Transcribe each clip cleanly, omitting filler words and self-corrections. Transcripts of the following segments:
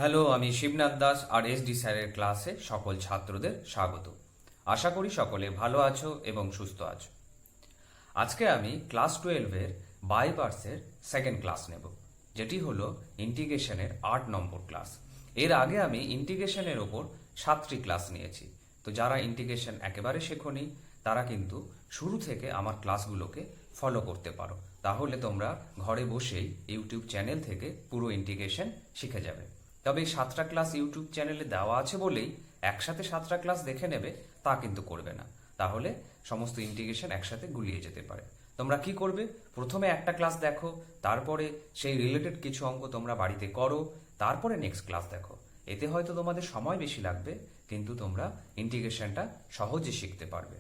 Hello, আমি শিবনাথ দাস আর SD স্যারের ক্লাসে সকল ছাত্রদের স্বাগত। আশা করি সকলে ভালো আছো এবং সুস্থ আছো। আজকে আমি ক্লাস 12-এর বাই পার্টসের সেকেন্ড ক্লাস নেব, যেটি হলো ইন্টিগ্রেশনের 8 নম্বর ক্লাস। এর আগে আমি ইন্টিগ্রেশনের ওপর 7টি ক্লাস নিয়েছি। তো যারা ইন্টিগ্রেশন একেবারে শেখোনি তারা কিন্তু শুরু থেকে আমার ক্লাসগুলোকে ফলো করতে পারো। তাহলে তোমরা ঘরে বসেই ইউটিউব চ্যানেল থেকে পুরো ইন্টিগ্রেশন শিখে যাবে। তবে এই 7টা ক্লাস ইউটিউব চ্যানেলে দেওয়া আছে বলেই একসাথে 7টা ক্লাস দেখে নেবে তা কিন্তু করবে না, তাহলে সমস্ত ইন্টিগ্রেশন একসাথে গুলিয়ে যেতে পারে। তোমরা কি করবে, প্রথমে একটা ক্লাস দেখো, তারপরে সেই রিলেটেড কিছু অঙ্ক তোমরা বাড়িতে করো, তারপরে নেক্সট ক্লাস দেখো। এতে হয়তো তোমাদের সময় বেশি লাগবে, কিন্তু তোমরা ইন্টিগ্রেশনটা সহজে শিখতে পারবে।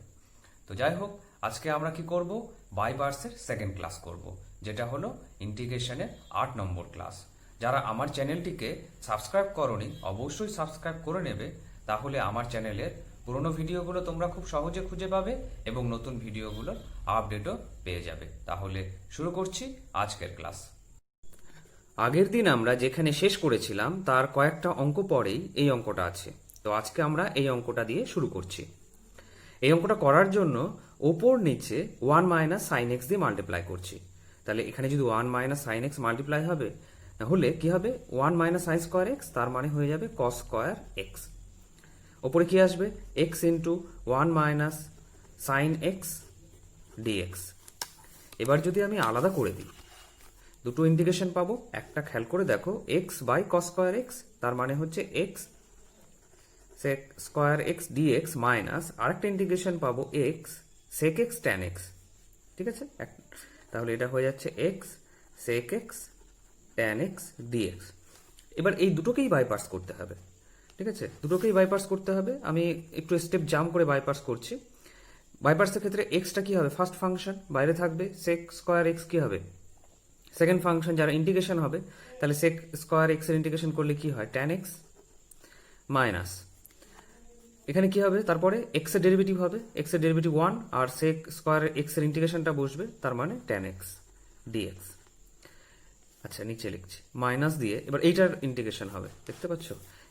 তো যাই হোক, আজকে আমরা কি করব, বাই পার্টসের সেকেন্ড ক্লাস করব, যেটা হলো ইন্টিগ্রেশনের 8 নম্বর ক্লাস। যারা আমার চ্যানেলটিকে সাবস্ক্রাইব করোনি অবশ্যই সাবস্ক্রাইব করে নেবে, তাহলে আমার চ্যানেলের পুরনো ভিডিওগুলো তোমরা খুব সহজে খুঁজে পাবে এবং নতুন ভিডিওগুলোর আপডেটও পেয়ে যাবে। তাহলে শুরু করছি আজকের ক্লাস। আগের দিন আমরা যেখানে শেষ করেছিলাম তার কয়েকটা অঙ্ক পরেই এই অঙ্কটা আছে। তো আজকে আমরা এই অঙ্কটা দিয়ে শুরু করছি। এই অঙ্কটা করার জন্য ওপর নিচে 1 মাইনাস সাইন এক্স দিয়ে মাল্টিপ্লাই করছি। তাহলে এখানে যদি 1 মাইনাস সাইন এক্স মাল্টিপ্লাই হবে, হলে কি হবে, 1 মাইনাস সাইন স্কোয়ার এক্স, তার মানে হয়ে যাবে কস স্কোয়ার এক্স। ওপরে কি আসবে, x into 1 minus sine x dx. এবার যদি আমি আলাদা করে দিই, দুটো ইন্টিগ্রেশন পাবো। একটা খেয়াল করে দেখো, x by cos square x, তার মানে হচ্ছে x sec square x dx, minus আরেকটা ইন্টিগ্রেশন পাবো x sec x tan x. ঠিক আছে, তাহলে এটা হয়ে যাচ্ছে x sec x tan x dx. এবার এই দুটোকেই বাইপার্স করতে হবে। ঠিক আছে, দুটোকেই বাইপার্স করতে হবে। আমি একটু স্টেপ জাম্প করে বাইপার্স করছি। বাইপার্সের ক্ষেত্রে এক্সটা কি হবে, ফার্স্ট ফাংশন, বাইরে থাকবে। সেক স্কোয়ার এক্স কি হবে, সেকেন্ড ফাংশন। যারা ইন্টিগ্রেশন হবে, তাহলে সেক স্কোয়ার এক্স এর ইন্টিগ্রেশন করলে কি হয়, ট্যান এক্স, মাইনাস এখানে কি হবে, তারপরে এক্স এর ডেরিভেটিভ হবে, এক্স এর ডেরিভেটিভ 1, আর সেক স্কোয়ার এক্স এর ইন্টিগ্রেশনটা বসবে, তার মানে ট্যান এক্স ডিএক্স। আচ্ছা, নিচে লিখছি মাইনাস দিয়ে। এবার এইটার ইন্টিগ্রেশন হবে, দেখতে পাচ্ছ।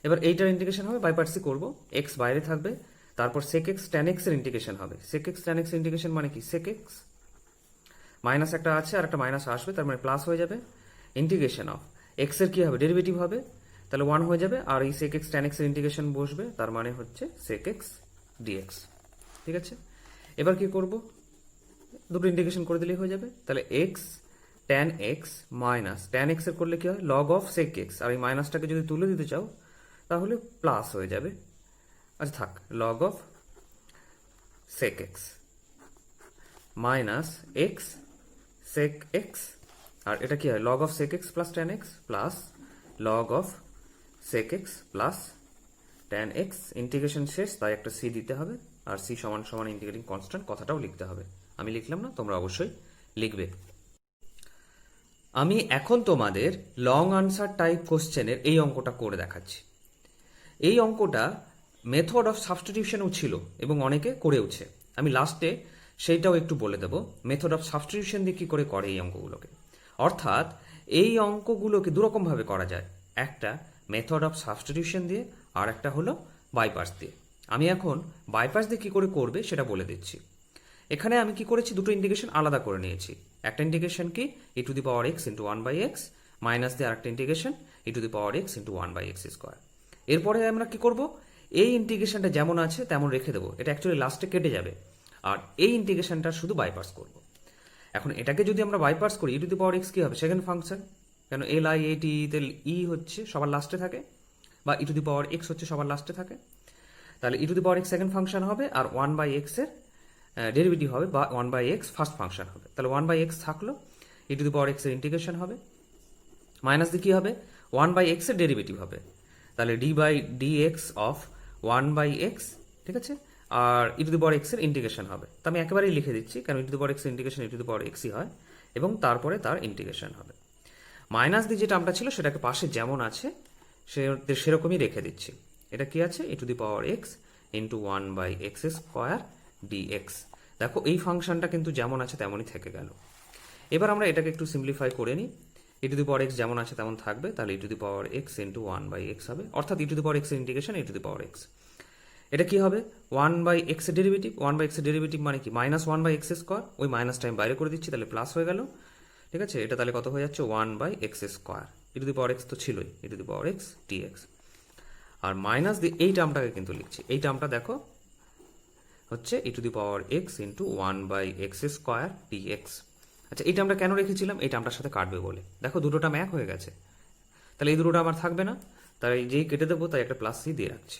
এবার এইটার ইন্টিগ্রেশন হবে, বাই পার্টসই করবো। এক্স বাইরে থাকবে, তারপর সেক এক্স ট্যান এক্স এর ইন্টিগ্রেশন হবে। Sec x tan x integration মানে কি, সেক এক্স মাইনাস একটা আছে আর একটা মাইনাস আসবে, তার মানে প্লাস হয়ে যাবে। ইন্টিগ্রেশন অফ এক্স এর কি হবে, ডেরিভেটিভ হবে, তাহলে 1 হয়ে যাবে, আর এই সেক এক্স ট্যান এক্স এর ইন্টিগ্রেশন বসবে, তার মানে হচ্ছে সেক এক্স ডিএক্স। ঠিক আছে, এবার কি করব, দুটো ইন্টিগ্রেশন করে দিলেই হয়ে যাবে। তাহলে x tan x minus tan x এর করলে কি হয়, লগ অফ সেক এক্স, আর এই মাইনাসটাকে যদি তুলে দিতে চাও তাহলে প্লাস হয়ে যাবে। আচ্ছা থাক, log of sec x minus x sec x, আর এটা কি হয়, log of sec x plus tan x plus log of sec x plus tan x. Integration শেষ, তাই একটা সি দিতে হবে, আর সি সমান সমান ইন্টিগ্রেটিং কনস্ট্যান্ট, কথাটাও লিখতে হবে। আমি লিখলাম না, তোমরা অবশ্যই লিখবে। আমি এখন তোমাদের লং আনসার টাইপ কোশ্চেনের এই অঙ্কটা করে দেখাচ্ছি। এই অঙ্কটা মেথড অফ সাবস্টিটিউশনও ছিল এবং অনেকে করেওছে। আমি লাস্টে সেইটাও একটু বলে দেবো, মেথড অফ সাবস্টিটিউশন দিয়ে কী করে করে এই অঙ্কগুলোকে। অর্থাৎ এই অঙ্কগুলোকে দুরকমভাবে করা যায়, একটা মেথড অফ সাবস্টিটিউশন দিয়ে, আর একটা হলো বাইপার্স দিয়ে। আমি এখন বাইপার্স দিয়ে কী করে করবে সেটা বলে দিচ্ছি। এখানে আমি কি করেছি, দুটো ইন্টিগ্রেশন আলাদা করে নিয়েছি। একটা ইন্টিগ্রেশন কি, e to the power x into 1 by x, minus দিয়ে আরেকটা integration e to the power x into 1 by x square. এরপরে আমরা কি করব, এই ইন্টিগ্রেশনটা যেমন আছে তেমন রেখে দেবো, এটা অ্যাকচুয়ালি লাস্টে কেটে যাবে, আর এই ইন্টিগ্রেশনটা শুধু বাইপার্স করব। এখন এটাকে যদি আমরা বাইপার্স করি, ই টু দি পাওয়ার এক্স কি হবে, সেকেন্ড ফাংশন, কেন এল আই এ টি তে ই হচ্ছে সবার লাস্টে থাকে, বা ই টু দি পাওয়ার এক্স হচ্ছে সবার লাস্টে থাকে, তাহলে e to the power x second function হবে, আর 1 বাই এক্স এর ডেরিভেটিভ হবে, বা 1 বাই এক্স ফার্স্ট ফাংশন হবে। তাহলে 1 বাই এক্স থাকলো, ই টু দি পাওয়ার এক্স এর ইন্টিগ্রেশন হবে, মাইনাস দিয়ে কি হবে, 1 বাই এক্স এর ডেরিভেটিভ হবে, তাহলে d by d x of 1 by x. ঠিক আছে, আর e to the power x এর ইন্টিগ্রেশন হবে। তো আমি একেবারেই লিখে দিচ্ছি, কারণ e to the power x এর integration e to the power এক্সই হয়, এবং তারপরে তার ইন্টিগ্রেশন হবে। মাইনাস দিয়ে যে টার্মটা ছিল সেটাকে পাশে যেমন আছে সেরকমই রেখে দিচ্ছি। এটা কি আছে, e to the power x into 1 by x square dx. দেখো এই ফাংশনটা কিন্তু যেমন আছে তেমনই থেকে গেল। এবার আমরা এটাকে একটু সিম্পলিফাই করে নিই। ই টু দি পাওয়ার এক্স যেমন আছে তেমন থাকবে, তাহলে e to the power x into 1/x হবে, অর্থাৎ e to the power x এর integration e to the power x. এটা কি হবে 1/x এর ডেরিভেটিভ, 1/x এর ডেরিভেটিভ মানে কি -1/x², ওই মাইনাস টাইম বাইরে করে দিচ্ছি তাহলে প্লাস হয়ে গেল, ঠিক আছে। এটা তাহলে কত হয়ে যাচ্ছে 1/x², E to the power x তো ছিলই, e to the power x dx। আর মাইনাস দিয়ে এই টার্মটাকে কিন্তু লিখছি, এই টার্মটা দেখো হচ্ছে e to the power x into 1/x² dx। আচ্ছা এই টার্মটা কেন রেখেছিলাম, এই টার্মটার সাথে কাটবে বলে, দেখো দুটো টার্ম এক হয়ে গেছে, তাহলে এই দুটো টার্ম আর থাকবে না, তাই যেই কেটে দেবো তাই একটা প্লাস সি দিয়ে রাখছি,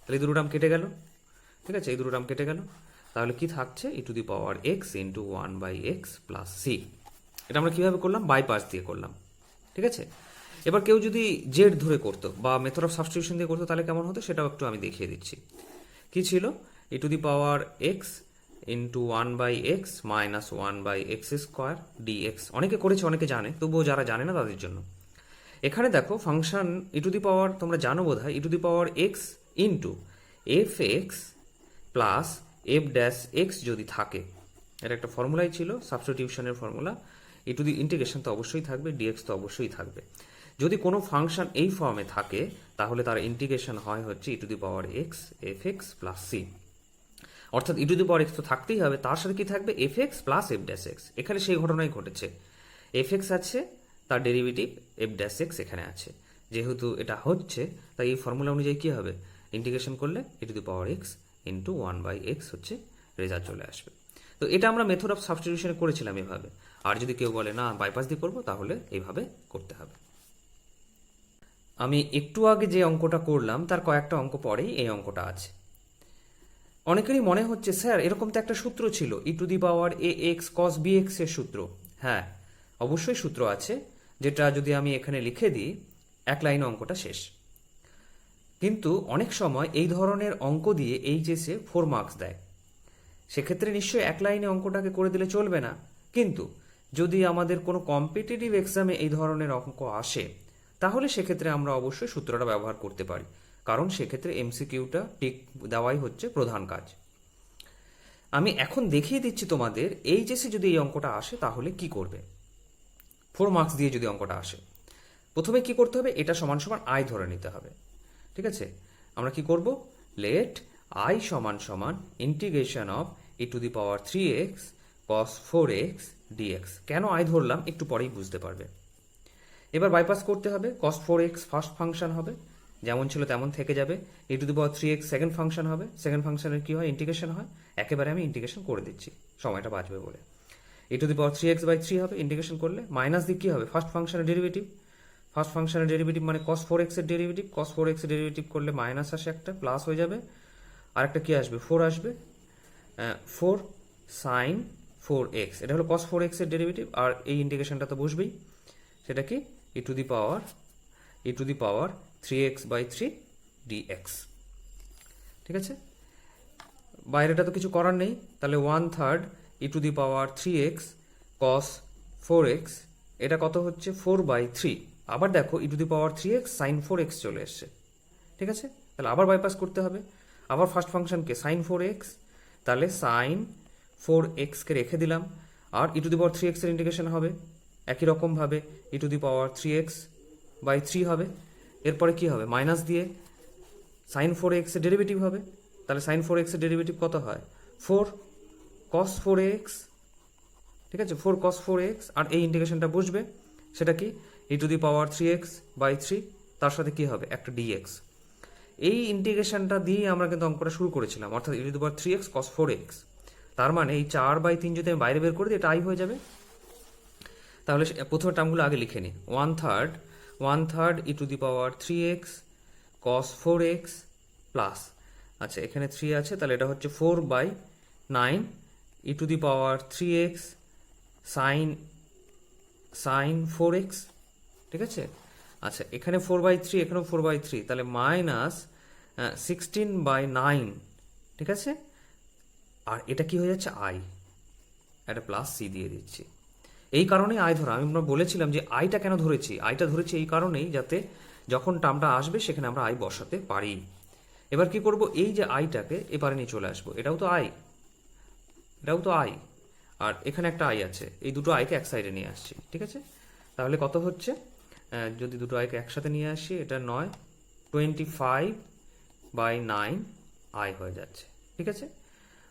তাহলে এই দুটো টার্ম কেটে গেল, ঠিক আছে, এই দুটো টার্ম কেটে গেল, তাহলে কি থাকছে e to the power x into 1/x plus c. এটা আমরা কীভাবে করলাম, বাই পার্টস দিয়ে করলাম, ঠিক আছে। এবার কেউ যদি জেড ধরে করতো বা মেথড অফ সাবস্টিটিউশন দিয়ে করতো তাহলে কেমন হতো সেটাও একটু আমি দেখিয়ে দিচ্ছি। কি ছিল e to the power x into 1/x minus 1/x² dx। অনেকে করেছে অনেকে জানে, তবুও যারা জানে না তাদের জন্য এখানে দেখো ফাংশন ই টু দি পাওয়ার তোমরা জানো বোধ হয় e to the power x into f x plus f dash x যদি থাকে, এটা একটা ফর্মুলাই ছিল সাবস্টিটিউশনের formula, e to the integration তো অবশ্যই থাকবে, ডিএক্স তো অবশ্যই থাকবে। যদি কোনো ফাংশন এই ফর্মে থাকে তাহলে তার ইন্টিগ্রেশন হয় হচ্ছে e to the power x f x plus c, অর্থাৎ e to the power x তো থাকতেই হবে, তার সাথে কি থাকবে F x plus f dash x. এখানে সেই ঘটনাই ঘটেছে, এফ এক্স আছে তার ডেরিভেটিভ এফ ড্যাশ এক্স এখানে আছে, যেহেতু এটা হচ্ছে তাই এই ফর্মুলা অনুযায়ী কী হবে ইন্টিগ্রেশন করলে e to the power x into 1/x হচ্ছে রেজাল্ট চলে আসবে। তো এটা আমরা মেথড অফ সাবস্টিটিউশনে করেছিলাম এভাবে, আর যদি কেউ বলে না বাইপাস দিয়ে করবো তাহলে এইভাবে করতে হবে। আমি একটু আগে যে অঙ্কটা করলাম তার কয়েকটা অঙ্ক পরেই এই অঙ্কটা আছে। অনেকেরই মনে হচ্ছে স্যার এরকম তো একটা সূত্র ছিল e to the power a x cos b x এর সূত্র। হ্যাঁ অবশ্যই সূত্র আছে, যেটা যদি আমি এখানে লিখে দিই এক লাইনে অঙ্কটা শেষ। কিন্তু অনেক সময় এই ধরনের অঙ্ক দিয়ে এইচএসে 4 মার্কস দেয়, সেক্ষেত্রে নিশ্চয়ই এক লাইনে অঙ্কটাকে করে দিলে চলবে না, কিন্তু যদি আমাদের কোনো কম্পিটিটিভ এক্সামে এই ধরনের অঙ্ক আসে তাহলে সেক্ষেত্রে আমরা অবশ্যই সূত্রটা ব্যবহার করতে পারি, কারণ সেক্ষেত্রে এমসিকিউটা টিক দেওয়াই হচ্ছে প্রধান কাজ। আমি এখন দেখিয়ে দিচ্ছি তোমাদের এইচএসে যদি এই অঙ্কটা আসে তাহলে কি করবে। 4 মার্কস দিয়ে যদি অঙ্কটা আসে প্রথমে কি করতে হবে, এটা সমান সমান আই ধরে নিতে হবে, ঠিক আছে। আমরা কি করব, লেট আই সমান সমান integration of E to the power 3x cos 4x dx। কেন আই ধরলাম একটু পরেই বুঝতে পারবে। এবার বাইপাস করতে হবে, cos 4x ফার্স্ট ফাংশন হবে, যেমন ছিল তেমন থেকে যাবে, e to the power 3x second function হবে, সেকেন্ড ফাংশনের কি হয় ইন্টিগ্রেশন হয়, একেবারে আমি ইন্টিগ্রেশন করে দিচ্ছি সময়টা বাঁচবে বলে। ই টু দি পাওয়ার 3x/3 হবে, ইন্টিগ্রেশন করলে মাইনাস দিয়ে কি হবে ফার্স্ট ফাংশনের ডেরিভেটিভ, ফার্স্ট ফাংশনের ডেরিভেটিভ মানে cos 4x এর ডেরিভেটিভ, cos 4x এর ডেরিভেটিভ করলে মাইনাস আসে একটা, প্লাস হয়ে যাবে, আর একটা কি আসবে 4 আসবে, 4 sin 4x, এটা হলো cos 4x এর ডেরিভেটিভ, আর এই ইন্টিগ্রেশনটা তো বসবেই, সেটা কি e to the power 3x/3 dx, ঠিক আছে। বাইরেটা তো কিছু করার নেই, তাহলে 1/3 e to the power 3x cos 4x, এটা কত হচ্ছে 4/3। আবার দেখো ই to the power 3x sin 4x চলে এসছে, ঠিক আছে। তাহলে আবার বাইপাস করতে হবে, আবার ফার্স্ট ফাংশনকে sin 4x, তাহলে sin 4x কে রেখে দিলাম, আর e to the power 3x এর ইন্টিগ্রেশন হবে একই রকমভাবে ই টু দি পাওয়ার 3x/3 হবে, এরপরে কি হবে মাইনাস দিয়ে sin 4x এর ডেরিভেটিভ হবে, তাহলে sin 4x এর ডেরিভেটিভ কত হয় 4 cos 4x, ঠিক আছে, 4 cos 4x, আর এই ইন্টিগ্রেশনটা বসবে সেটা কি e to the power 3x/3, তার সাথে কি হবে একটা dx। এই ইন্টিগ্রেশনটা দিয়ে আমরা কিন্তু অঙ্কটা শুরু করেছিলাম, অর্থাৎ e to the power 3x cos 4x, তার মানে এই 4/3 যদি আমি বাইরে বের করে দিই এটা আই হয়ে যাবে। তাহলে প্রথমে টার্মগুলো আগে লিখে নিই, 1/3 e to the power 3x cos 4x plus, আচ্ছা এখানে 3 আছে তাহলে এটা হচ্ছে 4/9 ই to the power 3x sin 4x, ঠিক আছে। আচ্ছা এখানে 4/3 এখানেও 4/3, তাহলে মাইনাস 16/9, ঠিক আছে। আর এটা কি হয়ে যাচ্ছে আই, একটা প্লাস সি দিয়ে দিচ্ছি, এই কারণেই আই ধরা। আমি আমরা বলেছিলাম যে আইটা কেন ধরেছি, আইটা ধরেছি এই কারণেই যাতে যখন টার্মটা আসবে সেখানে আমরা আই বসাতে পারি। এবার কি করব, এই যে আইটাকে এবারে নিয়ে চলে আসবো, এটাও তো আই, আর এখানে একটা আই আছে, এই দুটো আইকে এক সাইডে নিয়ে আসছি, ঠিক আছে। তাহলে কত হচ্ছে, যদি দুটো আইকে একসাথে নিয়ে আসি, এটা 9, 25/9 আই হয়ে যাচ্ছে। ঠিক আছে।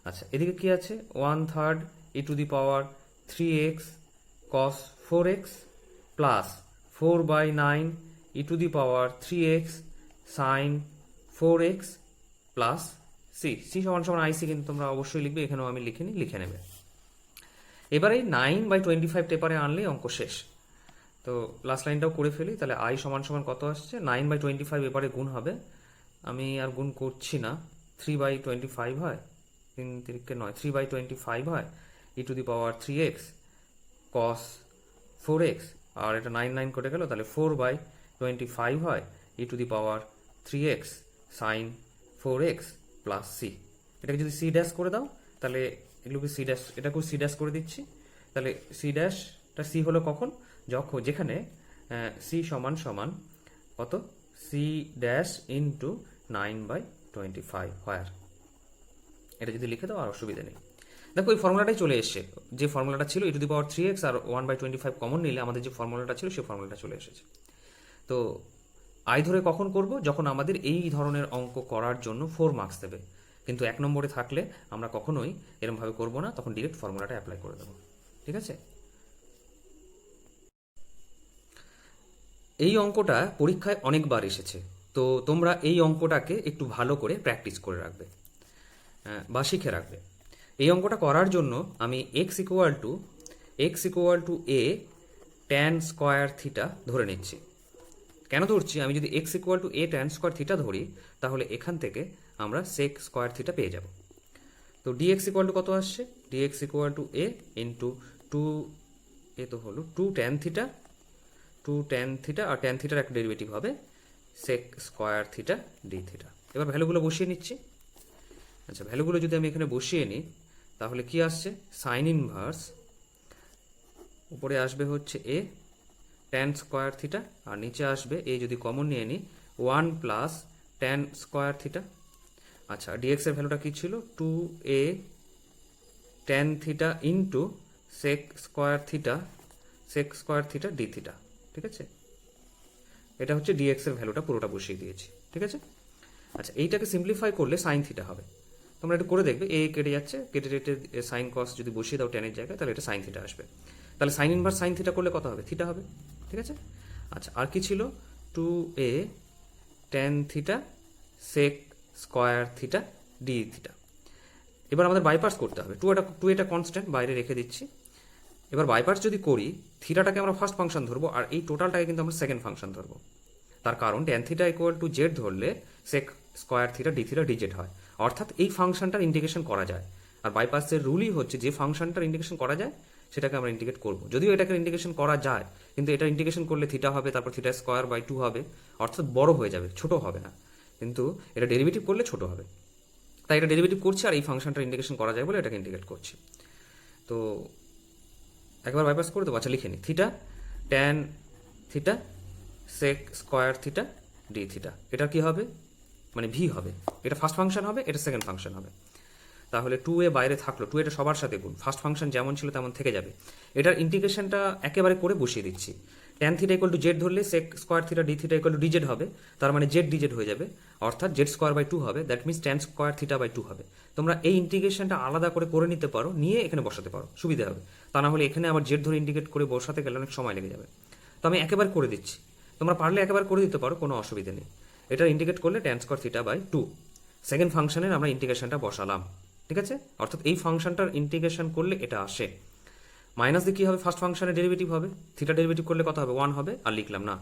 আচ্ছা, এদিকে কি আছে, 1/3 e⁻³ cos 4x plus 4/9 e⁻³ sin 4x plus C. C সমান সমান আইসি কিন্তু তোমরা অবশ্যই লিখবে, এখানেও আমি লিখিনি, লিখে নেবে। এবারে 9/25 পেপারে আনলেই অঙ্ক শেষ। তো লাস্ট লাইনটাও করে ফেলি, তাহলে আই সমান সমান কত আসছে, 9/25 এবারে গুণ হবে, আমি আর গুণ করছি না, 3/25 হয়, 3×9 3/25 হয় e⁻³ cos 4x, আর এটা 9 কেটে গেল, তাহলে 4/25 হয় e⁻³ sin 4x plus C. এটাকে যদি সি ড্যাশ করে দাও, তাহলে এগুলোকে সি ড্যাশ, এটাকেও সি ড্যাশ করে দিচ্ছি। তাহলে সি ড্যাশটা সি হলো কখন, যেখানে সি সমান সমান কত, সি ড্যাশ ইন্টু 9/25 হয়। এটা যদি লিখে দাও আর অসুবিধা নেই। দেখো এই ফর্মুলাটাই চলে এসছে, যে ফর্মুলাটা ছিল e⁻³ আর 1/25 কমন নিলে আমাদের যে ফর্মুলাটা ছিল সেই ফর্মুলাটা চলে এসেছে। তো আই ধরে কখন করব, যখন আমাদের এই ধরনের অঙ্ক করার জন্য 4 মার্কস দেবে, কিন্তু 1 নম্বরে থাকলে আমরা কখনোই এরমভাবে করব না, তখন ডিরেক্ট ফর্মুলাটা অ্যাপ্লাই করে দেবো। ঠিক আছে। এই অঙ্কটা পরীক্ষায় অনেকবার এসেছে, তো তোমরা এই অঙ্কটাকে একটু ভালো করে প্র্যাকটিস করে রাখবে বা শিখে রাখবে। এই অঙ্কটা করার জন্য আমি x = a tan square theta ধরে নিচ্ছি। কেন ধরছি, আমি যদি x = a tan square theta ধরি, তাহলে এখান থেকে আমরা sec স্কয়ার থিটা পেয়ে যাব। তো dx = কত আসছে, dx = a ইন্টু 2, এ তো হলো 2 tan থিটা, 2 tan থিটা, আর tan থিটার একটা ডেরিভেটিভ হবে sec square theta d theta. এবার ভ্যালুগুলো বসিয়ে নিচ্ছি। আচ্ছা, ভ্যালুগুলো যদি আমি এখানে বসিয়ে নিই, তাহলে কি আসছে, সাইন ইনভার্স, উপরে আসবে হচ্ছে এ tan স্কয়ার থিটা, আর নিচে আসবে এ, যদি কমন নিয়ে নিই, 1 প্লাস tan স্কয়ার থিটা। আচ্ছা, ডিএক্স এর ভ্যালুটা কি ছিল, 2a tan theta into sec square theta d theta. ঠিক আছে, এটা হচ্ছে ডিএক্স এর ভ্যালুটা, পুরোটা বসিয়ে দিয়েছি। ঠিক আছে। আচ্ছা, এইটাকে সিম্পলিফাই করলে সাইন থিটা হবে, তোমরা একটু করে দেখবে, এ কেটে যাচ্ছে, কেটে সাইন কস যদি বসিয়ে দাও ট্যানের জায়গায়, তাহলে এটা সাইন থিটা আসবে। তাহলে সাইন ইনভার্স সাইন থিটা করলে কত হবে, থিটা হবে। ঠিক আছে। আচ্ছা, আর কি ছিল, 2a tan theta sec square theta d theta. এবার আমাদের বাইপার্স করতে হবে, টু এটা কনস্ট্যান্ট, বাইরে রেখে দিচ্ছি। এবার বাইপার্স যদি করি, থিটাটাকে আমরা ফার্স্ট ফাংশন ধরবো, আর এই টোটালটাকে কিন্তু আমরা সেকেন্ড ফাংশন ধরবো। তার কারণ tan থিটা = z ধরলে sec square theta d theta dz হয়, অর্থাৎ এই ফাংশনটার ইন্টিগ্রেশন করা যায়। আর বাইপাসের রুলই হচ্ছে যে ফাংশনটার ইন্টিগ্রেশন করা যায় সেটাকে আমরা ইন্টিগ্রেট করব। যদিও এটাকে ইন্টিগ্রেশন করা যায়, কিন্তু এটা ইন্টিগ্রেশন করলে থিটা হবে, তারপর থিটা স্কয়ার বাই 2 হবে, অর্থাৎ বড় হয়ে যাবে, ছোট হবে না। কিন্তু এটা ডেরিভেটিভ করলে ছোট হবে, তাই এটা ডেরিভেটিভ করছি, আর এই ফাংশনটার ইন্টিগ্রেশন করা যায় বলে এটাকে ইন্টিগ্রেট করছি। তো একবার বাইপাস করে দেবো। আচ্ছা, লিখে নিই, theta tan theta sec square theta d theta, এটা কি হবে, মানে ভি হবে, এটা ফার্স্ট ফাংশন হবে, এটা সেকেন্ড ফাংশন হবে। তাহলে 2a বাইরে থাকলো, 2 এটা সবার সাথে গুণ, ফার্স্ট ফাংশন যেমন ছিল তেমন থেকে যাবে। এটার ইন্টিগ্রেশনটা একেবারে করে বসিয়ে দিচ্ছি। tan থিটা = z ধরলে sec square theta d theta = dz হবে, তার মানে z dz হয়ে যাবে, অর্থাৎ z স্কয়ার বাই 2 হবে, that means tan square theta by 2 হবে। তোমরা এই ইন্টিগ্রেশনটা আলাদা করে নিতে পারো, নিয়ে এখানে বসাতে পারো, সুবিধা হবে। তা না হলে এখানে আবার z ধরে ইন্টিগ্রেট করে বসাতে গেলে অনেক সময় লেগে যাবে। তো আমি একেবারে করে দিচ্ছি, তোমরা পারলে একেবারে করে দিতে পারো, কোনো অসুবিধা নেই। এটা ইন্টিগ্রেট করলে tan square theta by 2, second ফাংশনের আমরা ইন্টিগ্রেশনটা বসালাম। ঠিক আছে, অর্থাৎ এই ফাংশনটার ইন্টিগ্রেশন করলে এটা আসে। মাইনাস দিয়ে কি হবে, ফার্স্ট ফাংশনের ডেরিভেটিভ হবে, থিটা ডেরিভেটিভ করলে কত হবে, 1 হবে, আর লিখলাম না।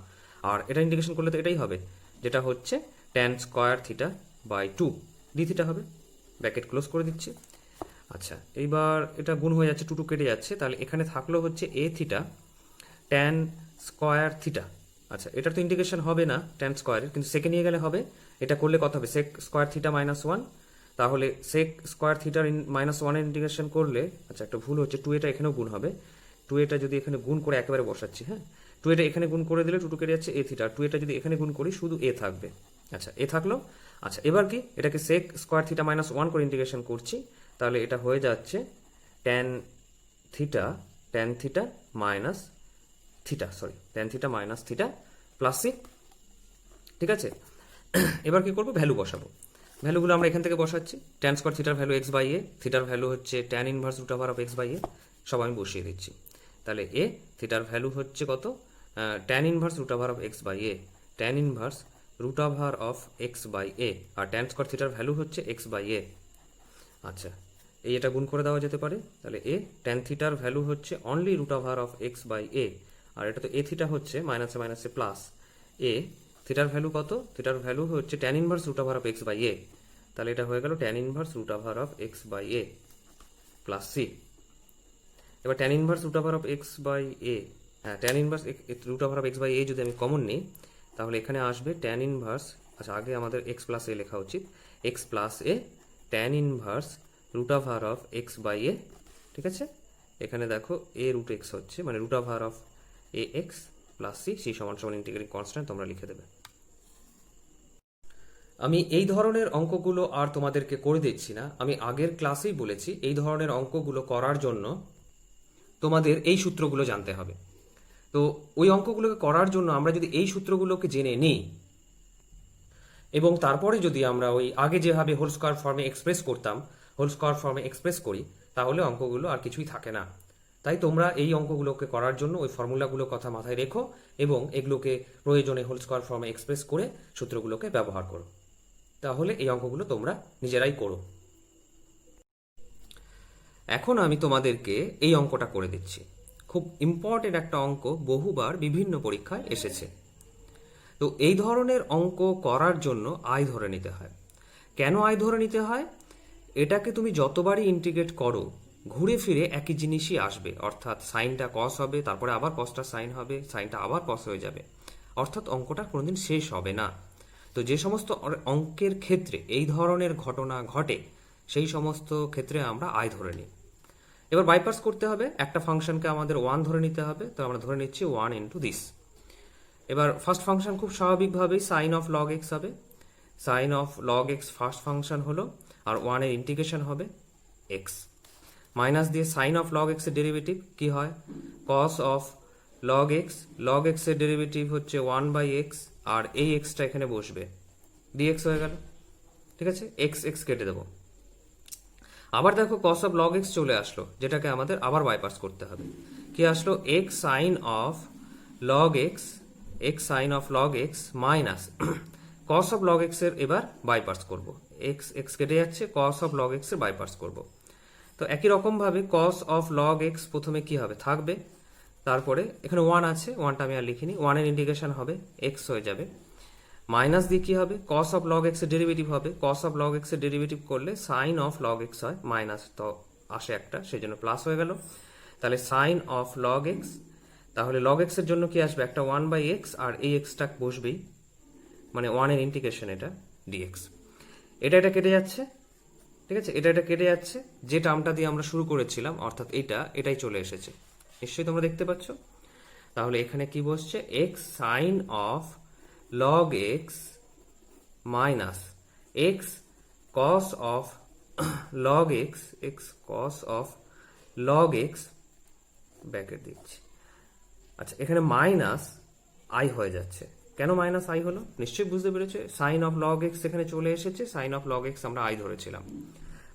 আর এটা ইন্টিগ্রেশন করলে তো এটাই হবে, যেটা হচ্ছে tan square theta by 2 d theta হবে, ব্র্যাকেট ক্লোজ করে দিচ্ছি। আচ্ছা, এইবার এটা গুণ হয়ে যাচ্ছে, 2 কেটে যাচ্ছে, তাহলে এখানে থাকলো হচ্ছে a theta tan square theta. আচ্ছা, এটার তো ইন্টিগ্রেশন হবে না tan স্কয়ারের, কিন্তু সেকে নিয়ে গেলে হবে। এটা করলে কত হবে, sec স্কয়ার থিটা মাইনাস 1, তাহলে sec স্কয়ার থিটার -1 এর ইন্টিগ্রেশন করলে, আচ্ছা একটা ভুল হচ্ছে, 2 এটা এখানেও গুণ হবে, 2 এটা যদি এখানে গুণ করে একেবারে বসাচ্ছি, হ্যাঁ 2 এটা এখানে গুণ করে দিলে 2 কেটে যাচ্ছে a থিটা, 2 এটা যদি এখানে গুণ করি শুধু a থাকবে। আচ্ছা, a থাকলো। আচ্ছা, এবার কি, এটাকে sec স্কয়ার থিটা -1 করে ইন্টিগ্রেশন করছি, তাহলে এটা হয়ে যাচ্ছে tan theta minus tan theta minus theta plus C. ঠিক আছে, এবার কি করবো, ভ্যালু বসাবো। ভ্যালুগুলো আমরা এখান থেকে বসাচ্ছি। ট্যান স্কোয়ার থিটার ভ্যালু এক্স বাই এ, থিটার ভ্যালু হচ্ছে tan inverse root over of x by a, সব আমি বসিয়ে দিচ্ছি। তাহলে এ থিটার ভ্যালু হচ্ছে কত, tan inverse root over of x by a, tan inverse root over of x by a, আর ট্যান স্কোয়ার থিটার ভ্যালু হচ্ছে এক্স বাই এ। আচ্ছা, এটা গুণ করে দেওয়া যেতে পারে। তাহলে এ ট্যান থিটার ভ্যালু হচ্ছে only root over of x by a, আর এটা তো এ থিটা হচ্ছে মাইনাসে মাইনাসে প্লাস এ, থিটার ভ্যালু কত, থিটার ভ্যালু হচ্ছে tan inverse root over of x by a. তাহলে এটা হয়ে গেল tan inverse root over of x by a plus c. এবার tan inverse root over of x by a, হ্যাঁ tan inverse root over of x by a যদি আমি common নিই, তাহলে এখানে আসবে ট্যান ইনভার্স, আচ্ছা আগে আমাদের এক্স প্লাস এ লেখা উচিত, x plus a tan inverse root over of x by a. ঠিক আছে, এখানে দেখো এ রুট এক্স হচ্ছে মানে root over of a x plus C, C সমান সমান ইন্টিগ্রেটিং কনস্ট্যান্ট তোমরা লিখে দেবে। আমি এই ধরনের অঙ্কগুলো আর তোমাদেরকে করে দিচ্ছি না, আমি আগের ক্লাসেই বলেছি এই ধরনের অঙ্কগুলো করার জন্য তোমাদের এই সূত্রগুলো জানতে হবে। তো ওই অঙ্কগুলোকে করার জন্য আমরা যদি এই সূত্রগুলোকে জেনে নিই এবং তারপরে যদি আমরা ওই আগে যেভাবে হোল স্কোয়ার ফর্মে এক্সপ্রেস করতাম হোল স্কোয়ার ফর্মে এক্সপ্রেস করি, তাহলে অঙ্কগুলো আর কিছুই থাকে না। তাই তোমরা এই অঙ্কগুলোকে করার জন্য ওই ফর্মুলাগুলোর কথা মাথায় রেখো এবং এগুলোকে প্রয়োজনে হোল স্কোয়ার ফর্মে এক্সপ্রেস করে সূত্রগুলোকে ব্যবহার করো, তাহলে এই অঙ্কগুলো তোমরা নিজেরাই করো। এখন আমি তোমাদেরকে এই অঙ্কটা করে দিচ্ছি, খুব ইম্পর্টেন্ট একটা অঙ্ক, বহুবার বিভিন্ন পরীক্ষায় এসেছে। তো এই ধরনের অঙ্ক করার জন্য আই ধরে নিতে হয়। কেন আই ধরে নিতে হয়, এটাকে তুমি যতবারই ইন্টিগ্রেট করো ঘুরে ফিরে একই জিনিসই আসবে, অর্থাৎ সাইনটা কস হবে, তারপরে আবার কসটা সাইন হবে, সাইনটা আবার কস হয়ে যাবে, অর্থাৎ অঙ্কটা কোনোদিন শেষ হবে না। তো যে সমস্ত অঙ্কের ক্ষেত্রে এই ধরনের ঘটনা ঘটে সেই সমস্ত ক্ষেত্রে আমরা আই ধরে নিই। এবার বাইপাস করতে হবে, একটা ফাংশনকে আমাদের 1 ধরে নিতে হবে, তো আমরা ধরে নিচ্ছি 1 ইন্টু দিস। এবার ফার্স্ট ফাংশন খুব স্বাভাবিকভাবেই সাইন অফ লগ এক্স হবে, sine of log x first function হলো, আর 1 এর ইন্টিগ্রেশন হবে এক্স, মাইনাস দিয়ে সাইন অফ লগ এক্স এর ডেরিভেটিভ কি হয়, cos of log x, log x এর ডেরিভেটিভ হচ্ছে 1 বাই এক্স, আর এই এক্সটা এখানে বসবে, ডিএক্স হয়ে গেল। ঠিক আছে, এক্স এক্স কেটে দেবো। আবার দেখো কস অফ লগ এক্স চলে আসলো, যেটাকে আমাদের আবার বাইপাস করতে হবে। কি আসলো, x sine of log x, x sine of log x minus cos of log x এর এবার বাইপাস করব, এক্স এক্স কেটে যাচ্ছে, কস অফ লগ এক্স এর বাইপাস করব। তো একই রকম ভাবে কস অফ লগ এক্স প্রথমে কি হবে, থাকবে, তারপরে এখানে 1 আছে, 1টা আমি আর লিখিনি, 1 এর ইন্টিগ্রেশন হবে এক্স হয়ে যাবে, মাইনাস দিয়ে কি হবে, কস অফ লগ এক্স এর ডেরিভেটিভ হবে, কস অফ লগ এক্স এর ডেরিভেটিভ করলে সাইন অফ লগ এক্স হয়, মাইনাস তো আসে একটা, সেই জন্য প্লাস হয়ে গেল। তাহলে সাইন অফ লগ এক্স, তাহলে লগ এক্স এর জন্য কি আসবে, একটা 1 বাই এক্স, আর এই এক্সটা বসবেই, মানে 1 এর ইন্টিগ্রেশন এটা ডিএক্স। এটা কেটে যাচ্ছে, ঠিক আছে, এটা কেটে যাচ্ছে, যে টার্মটা দিয়ে আমরা শুরু করেছিলাম অর্থাৎ এটাই চলে এসেছে, নিশ্চয়ই তোমরা দেখতে পাচ্ছ। তাহলে এখানে কি বসছে, x sine of log x minus x cos of log x, x cos of log x, bracket দিচ্ছি। আচ্ছা, এখানে মাইনাস আই হয়ে যাচ্ছে, কেন মাইনাস আই হলো নিশ্চয়ই বুঝতে পেরেছে, সাইন অফ লগ এক্স এখানে চলে এসেছে, সাইন অফ লগ এক্স আমরা আই ধরেছিলাম,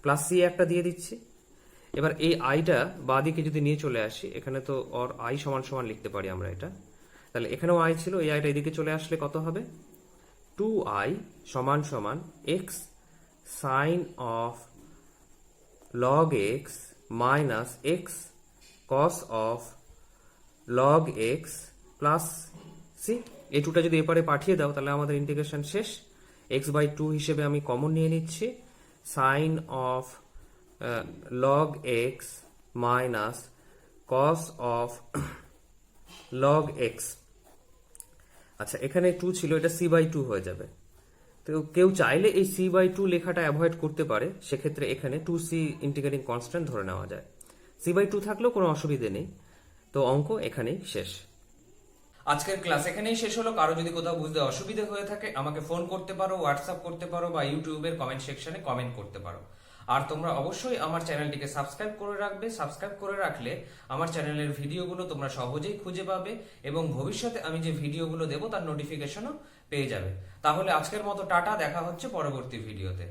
প্লাস সি একটা দিয়ে দিচ্ছি। এবার এই আইটা বাদিকে যদি নিয়ে চলে আসি, এখানে তো ওর আই সমান সমান লিখতে পারি আমরা এটা, তাহলে এখানেও আই ছিল, এই আইটা এদিকে চলে আসলে কত হবে, 2i সমান সমান x sine of log x minus x cos of log x plus C. এই টুটা যদি এপারে পাঠিয়ে দাও তাহলে আমাদের ইন্টিগ্রেশন শেষ। এক্স বাই 2 হিসেবে আমি কমন নিয়ে নিচ্ছি, sine of log x minus cos of log x. আচ্ছা, এখানে 2 ছিল, এটা সি বাই 2 হয়ে যাবে। তো কেউ চাইলে এই সি বাই 2 লেখাটা অ্যাভয়েড করতে পারে, সেক্ষেত্রে এখানে 2c ইন্টিগ্রেটিং কনস্ট্যান্ট ধরে নেওয়া যায়, সি বাই 2 থাকলেও কোনো অসুবিধে নেই। তো অঙ্ক এখানেই শেষ। আজকের ক্লাস এখানেই শেষ হলো। কারো যদি কোথাও বুঝতে অসুবিধা হয়ে থাকে আমাকে ফোন করতে পারো, হোয়াটসঅ্যাপ করতে পারো, বা ইউটিউবের কমেন্ট সেকশনে কমেন্ট করতে পারো। আর তোমরা অবশ্যই আমার চ্যানেলটিকে সাবস্ক্রাইব করে রাখবে। সাবস্ক্রাইব করে রাখলে আমার চ্যানেলের ভিডিওগুলো তোমরা সহজেই খুঁজে পাবে এবং ভবিষ্যতে আমি যে ভিডিওগুলো দেবো তার নোটিফিকেশনও পেয়ে যাবে। তাহলে আজকের মতো টাটা, দেখা হচ্ছে পরবর্তী ভিডিওতে।